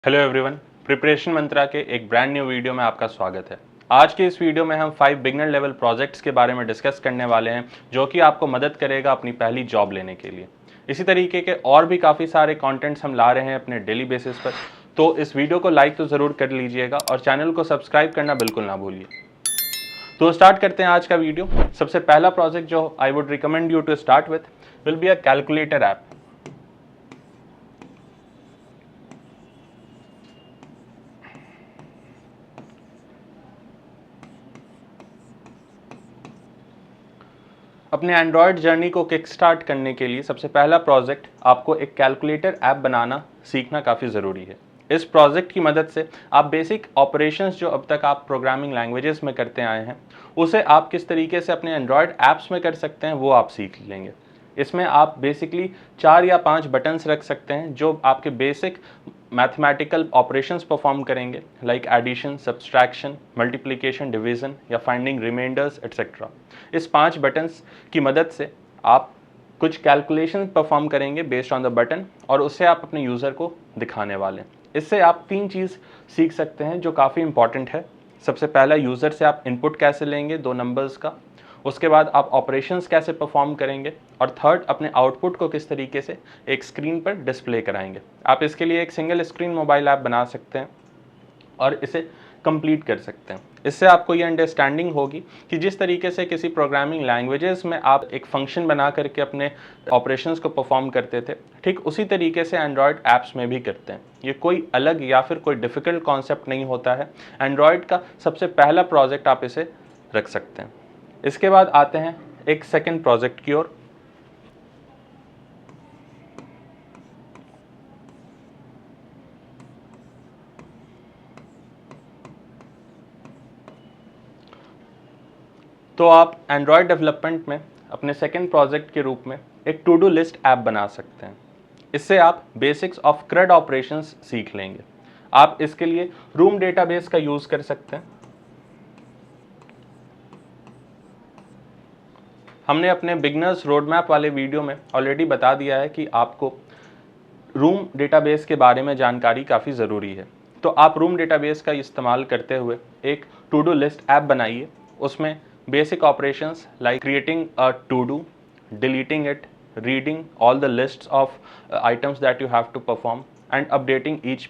Hello everyone, preparation मंत्रा के एक brand new video में आपका स्वागत है। आज के इस वीडियो में हम 5 बिगनर लेवल प्रोजेक्ट्स के बारे में डिस्कस करने वाले हैं जो कि आपको मदद करेगा अपनी पहली जॉब लेने के लिए। इसी तरीके के और भी काफ़ी सारे कंटेंट्स हम ला रहे हैं अपने डेली बेसिस पर, तो इस वीडियो को लाइक तो ज़रूर कर लीजिएगा और चैनल को सब्सक्राइब करना बिल्कुल ना भूलिए। तो स्टार्ट करते हैं आज का वीडियो। सबसे पहला प्रोजेक्ट जो I would recommend you to start with will be a calculator app. अपने एंड्रॉयड जर्नी को किक स्टार्ट करने के लिए सबसे पहला प्रोजेक्ट आपको एक कैलकुलेटर ऐप बनाना सीखना काफ़ी ज़रूरी है। इस प्रोजेक्ट की मदद से आप बेसिक ऑपरेशंस जो अब तक आप प्रोग्रामिंग लैंग्वेजेस में करते आए हैं उसे आप किस तरीके से अपने एंड्रॉयड ऐप्स में कर सकते हैं वो आप सीख लेंगे। इसमें आप बेसिकली 4 या 5 बटन्स रख सकते हैं जो आपके बेसिक मैथमेटिकल ऑपरेशंस परफॉर्म करेंगे, like addition, subtraction, multiplication, division या फाइंडिंग रिमाइंडर्स एट्सेट्रा। इस 5 बटन्स की मदद से आप कुछ कैलकुलेशन परफॉर्म करेंगे बेस्ड ऑन द बटन और उससे आप अपने यूज़र को दिखाने वाले हैं। इससे आप 3 चीज़ सीख सकते हैं जो काफ़ी इंपॉर्टेंट है। सबसे पहला, यूज़र से आप इनपुट कैसे लेंगे 2 नंबर्स का। उसके बाद आप ऑपरेशंस कैसे परफॉर्म करेंगे और थर्ड, अपने आउटपुट को किस तरीके से एक स्क्रीन पर डिस्प्ले कराएंगे। आप इसके लिए एक सिंगल स्क्रीन मोबाइल ऐप बना सकते हैं और इसे कंप्लीट कर सकते हैं। इससे आपको ये अंडरस्टैंडिंग होगी कि जिस तरीके से किसी प्रोग्रामिंग लैंग्वेजेस में आप एक फंक्शन बना करके अपने ऑपरेशंस को परफॉर्म करते थे, ठीक उसी तरीके से एंड्रॉयड ऐप्स में भी करते हैं। ये कोई अलग या फिर कोई डिफ़िकल्ट कॉन्सेप्ट नहीं होता है। एंड्रॉयड का सबसे पहला प्रोजेक्ट आप इसे रख सकते हैं। इसके बाद आते हैं एक सेकेंड प्रोजेक्ट की ओर। तो आप एंड्रॉयड डेवलपमेंट में अपने सेकेंड प्रोजेक्ट के रूप में एक टू डू लिस्ट ऐप बना सकते हैं। इससे आप बेसिक्स ऑफ CRUD ऑपरेशंस सीख लेंगे। आप इसके लिए रूम डेटाबेस का यूज़ कर सकते हैं। हमने अपने बिगनर्स रोडमैप वाले वीडियो में ऑलरेडी बता दिया है कि आपको रूम डेटाबेस के बारे में जानकारी काफ़ी ज़रूरी है। तो आप रूम डेटाबेस का इस्तेमाल करते हुए एक टू डू लिस्ट ऐप बनाइए। उसमें basic operations like creating a to do, deleting it, reading all the lists of items that you have to perform and updating each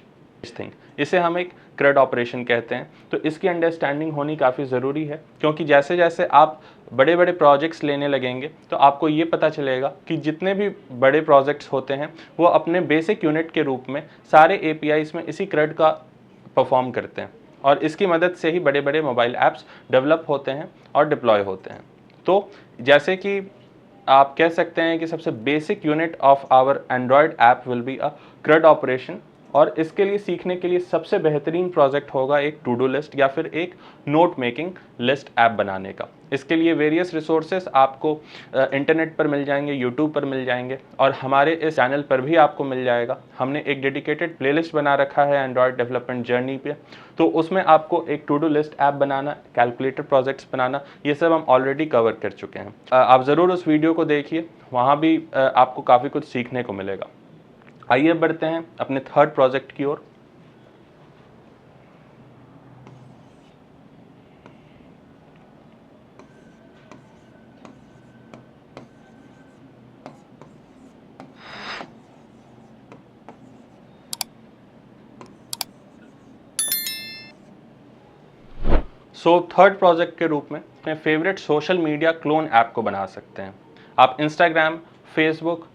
thing, इसे हम एक CRUD ऑपरेशन कहते हैं। तो इसकी अंडरस्टैंडिंग होनी काफ़ी ज़रूरी है, क्योंकि जैसे जैसे आप बड़े बड़े प्रोजेक्ट्स लेने लगेंगे तो आपको ये पता चलेगा कि जितने भी बड़े प्रोजेक्ट्स होते हैं वो अपने बेसिक यूनिट के रूप में सारे APIs में इसी CRUD का परफॉर्म करते हैं और इसकी मदद से ही बड़े बड़े मोबाइल ऐप्स डेवलप होते हैं और डिप्लॉय होते हैं। तो जैसे कि आप कह सकते हैं कि सबसे basic unit of our Android app will be a CRUD operation, और इसके लिए सीखने के लिए सबसे बेहतरीन प्रोजेक्ट होगा एक टू डू लिस्ट या फिर एक नोट मेकिंग लिस्ट ऐप बनाने का। इसके लिए वेरियस रिसोर्सेस आपको इंटरनेट पर मिल जाएंगे, यूट्यूब पर मिल जाएंगे और हमारे इस चैनल पर भी आपको मिल जाएगा। हमने एक डेडिकेटेड प्लेलिस्ट बना रखा है एंड्रॉयड डेवलपमेंट जर्नी पे, तो उसमें आपको एक टू डू लिस्ट ऐप बनाना, कैलकुलेटर प्रोजेक्ट्स बनाना, ये सब हम ऑलरेडी कवर कर चुके हैं। आप ज़रूर उस वीडियो को देखिए, वहाँ भी आपको काफ़ी कुछ सीखने को मिलेगा। आइए बढ़ते हैं अपने थर्ड प्रोजेक्ट की ओर। थर्ड प्रोजेक्ट के रूप में अपने favourite social media clone app को बना सकते हैं। आप इंस्टाग्राम, फेसबुक,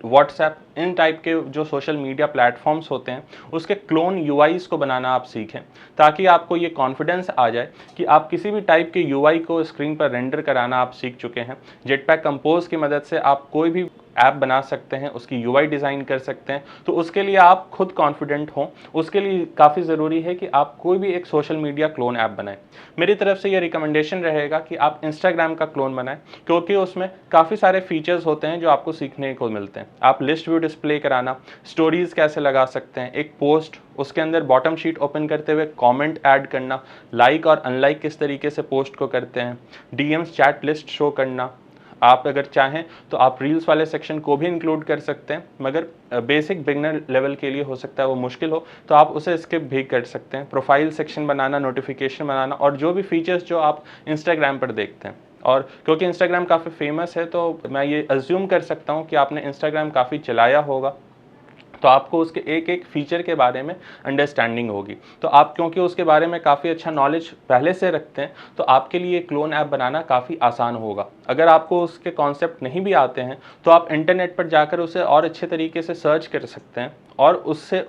व्हाट्सएप, इन टाइप के जो सोशल मीडिया प्लेटफॉर्म्स होते हैं उसके क्लोन यूआईज को बनाना आप सीखें, ताकि आपको ये कॉन्फिडेंस आ जाए कि आप किसी भी टाइप के यूआई को स्क्रीन पर रेंडर कराना आप सीख चुके हैं। जेटपैक कंपोज की मदद से आप कोई भी ऐप बना सकते हैं, उसकी यूआई डिज़ाइन कर सकते हैं। तो उसके लिए आप खुद कॉन्फिडेंट हों, उसके लिए काफ़ी ज़रूरी है कि आप कोई भी एक सोशल मीडिया क्लोन ऐप बनाएं। मेरी तरफ से ये रिकमेंडेशन रहेगा कि आप इंस्टाग्राम का क्लोन बनाएं, क्योंकि उसमें काफ़ी सारे फीचर्स होते हैं जो आपको सीखने को मिलते हैं। आप लिस्ट व्यू डिस्प्ले कराना, स्टोरीज़ कैसे लगा सकते हैं, एक पोस्ट उसके अंदर बॉटम शीट ओपन करते हुए कमेंट ऐड करना, लाइक और अनलाइक किस तरीके से पोस्ट को करते हैं, डीएम्स चैट लिस्ट शो करना, आप अगर चाहें तो आप रील्स वाले सेक्शन को भी इंक्लूड कर सकते हैं, मगर बेसिक बिगनर लेवल के लिए हो सकता है वो मुश्किल हो, तो आप उसे स्किप भी कर सकते हैं। प्रोफाइल सेक्शन बनाना, नोटिफिकेशन बनाना और जो भी फीचर्स जो आप इंस्टाग्राम पर देखते हैं, और क्योंकि इंस्टाग्राम काफ़ी फेमस है तो मैं ये अज्यूम कर सकता हूँ कि आपने इंस्टाग्राम काफ़ी चलाया होगा, तो आपको उसके एक एक फीचर के बारे में अंडरस्टैंडिंग होगी। तो आप क्योंकि उसके बारे में काफ़ी अच्छा नॉलेज पहले से रखते हैं, तो आपके लिए क्लोन ऐप बनाना काफ़ी आसान होगा। अगर आपको उसके कॉन्सेप्ट नहीं भी आते हैं तो आप इंटरनेट पर जाकर उसे और अच्छे तरीके से सर्च कर सकते हैं और उससे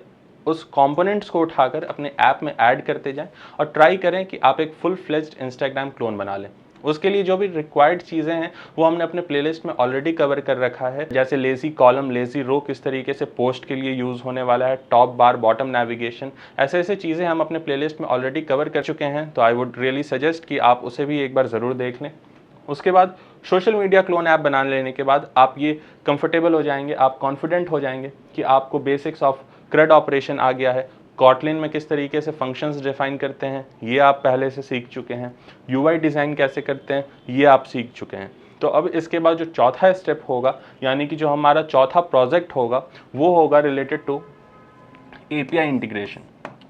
उस कंपोनेंट्स को उठाकर अपने ऐप में ऐड करते जाएं और ट्राई करें कि आप एक फुल फ्लेज्ड इंस्टाग्राम क्लोन बना लें। उसके लिए जो भी रिक्वायर्ड चीज़ें हैं वो हमने अपने प्लेलिस्ट में ऑलरेडी कवर कर रखा है, जैसे लेज़ी कॉलम, लेज़ी रो किस तरीके से पोस्ट के लिए यूज़ होने वाला है, टॉप बार, बॉटम नेविगेशन, ऐसे ऐसे चीज़ें हम अपने प्लेलिस्ट में ऑलरेडी कवर कर चुके हैं। तो आई वुड रियली सजेस्ट कि आप उसे भी एक बार ज़रूर देख लें। उसके बाद सोशल मीडिया क्लोन ऐप बना लेने के बाद आप ये कंफर्टेबल हो जाएंगे, आप कॉन्फिडेंट हो जाएंगे कि आपको बेसिक्स ऑफ CRUD ऑपरेशन आ गया है। कॉटलिन में किस तरीके से फंक्शंस डिफाइन करते हैं ये आप पहले से सीख चुके हैं। UI डिज़ाइन कैसे करते हैं ये आप सीख चुके हैं। तो अब इसके बाद जो चौथा स्टेप होगा, यानी कि जो हमारा चौथा प्रोजेक्ट होगा, वो होगा रिलेटेड टू API इंटीग्रेशन।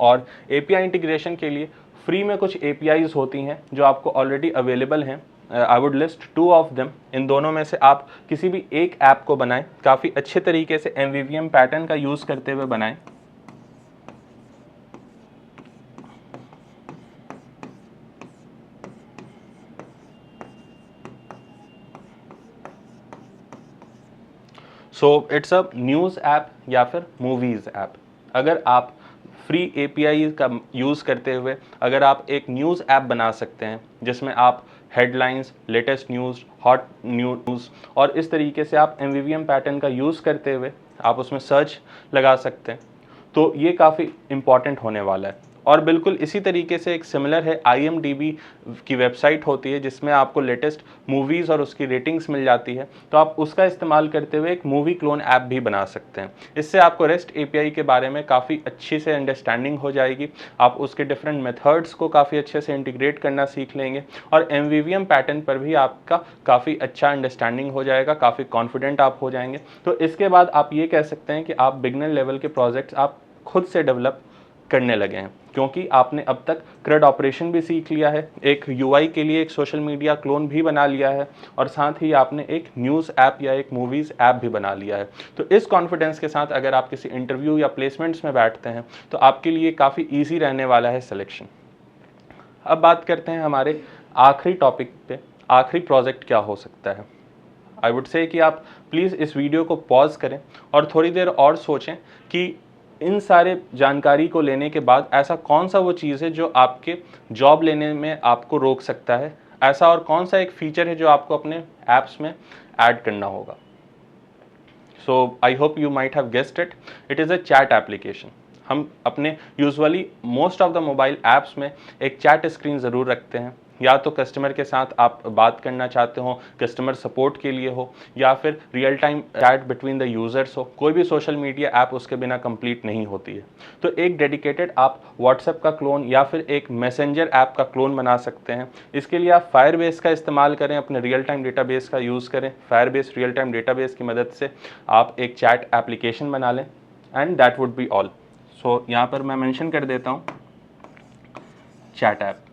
और API इंटीग्रेशन के लिए फ्री में कुछ APIs होती हैं जो आपको ऑलरेडी अवेलेबल हैं। I would list 2 of them. इन दोनों में से आप किसी भी एक ऐप को बनाएं, काफ़ी अच्छे तरीके से MVVM पैटर्न का यूज़ करते हुए बनाएं। So it's a news app या फिर मूवीज़ ऐप। अगर आप फ्री API का यूज़ करते हुए अगर आप एक न्यूज़ ऐप बना सकते हैं जिसमें आप headlines, latest news, hot news और इस तरीके से आप MVVM पैटर्न का यूज़ करते हुए आप उसमें सर्च लगा सकते हैं, तो ये काफ़ी इम्पॉर्टेंट होने वाला है। और बिल्कुल इसी तरीके से एक सिमिलर है, IMDb की वेबसाइट होती है जिसमें आपको लेटेस्ट मूवीज़ और उसकी रेटिंग्स मिल जाती है, तो आप उसका इस्तेमाल करते हुए एक मूवी क्लोन ऐप भी बना सकते हैं। इससे आपको REST API के बारे में काफ़ी अच्छी से अंडरस्टैंडिंग हो जाएगी, आप उसके डिफरेंट मेथड्स को काफ़ी अच्छे से इंटीग्रेट करना सीख लेंगे और MVVM पैटर्न पर भी आपका काफ़ी अच्छा अंडरस्टैंडिंग हो जाएगा, काफ़ी कॉन्फिडेंट आप हो जाएंगे। तो इसके बाद आप ये कह सकते हैं कि आप बिगनर लेवल के प्रोजेक्ट्स आप खुद से डेवलप करने लगे हैं, क्योंकि आपने अब तक CRUD ऑपरेशन भी सीख लिया है, एक UI के लिए एक सोशल मीडिया क्लोन भी बना लिया है और साथ ही आपने एक न्यूज़ ऐप या एक मूवीज़ ऐप भी बना लिया है। तो इस कॉन्फिडेंस के साथ अगर आप किसी इंटरव्यू या प्लेसमेंट्स में बैठते हैं तो आपके लिए काफ़ी ईजी रहने वाला है सिलेक्शन। अब बात करते हैं हमारे आखिरी टॉपिक पे, आखिरी प्रोजेक्ट क्या हो सकता है। आई वुड से कि आप प्लीज़ इस वीडियो को पॉज करें और थोड़ी देर और सोचें कि इन सारे जानकारी को लेने के बाद ऐसा कौन सा वो चीज़ है जो आपके जॉब लेने में आपको रोक सकता है, ऐसा और कौन सा एक फीचर है जो आपको अपने ऐप्स में ऐड करना होगा। So I hope you might have guessed it, it is a chat application. हम अपने usually most of the mobile apps में एक चैट स्क्रीन ज़रूर रखते हैं, या तो कस्टमर के साथ आप बात करना चाहते हो, कस्टमर सपोर्ट के लिए हो, या फिर real time chat between the users हो। कोई भी सोशल मीडिया ऐप उसके बिना कंप्लीट नहीं होती है। तो एक डेडिकेटेड आप व्हाट्सएप का क्लोन या फिर एक मैसेंजर ऐप का क्लोन बना सकते हैं। इसके लिए आप फायरबेस का इस्तेमाल करें, अपने रियल टाइम डेटाबेस का यूज़ करें। फायरबेस रियल टाइम डेटाबेस की मदद से आप एक चैट एप्लीकेशन बना लें and that would be all. So यहाँ पर मैं मेंशन कर देता हूँ चैट ऐप।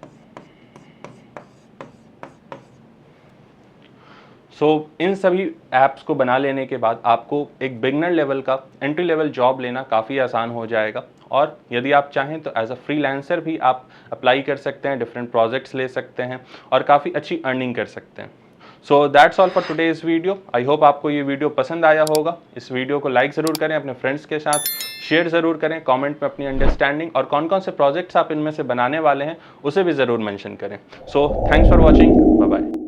इन सभी ऐप्स को बना लेने के बाद आपको एक बिगनर लेवल का एंट्री लेवल जॉब लेना काफ़ी आसान हो जाएगा, और यदि आप चाहें तो एज अ फ्रीलांसर भी आप अप्लाई कर सकते हैं, डिफरेंट प्रोजेक्ट्स ले सकते हैं और काफ़ी अच्छी अर्निंग कर सकते हैं। So that's all for today's video. I hope आपको ये वीडियो पसंद आया होगा। इस वीडियो को लाइक ज़रूर करें, अपने फ्रेंड्स के साथ शेयर ज़रूर करें, कमेंट में अपनी अंडरस्टैंडिंग और कौन कौन से प्रोजेक्ट्स आप इनमें से बनाने वाले हैं उसे भी ज़रूर मेंशन करें। So thanks for watching, bye bye.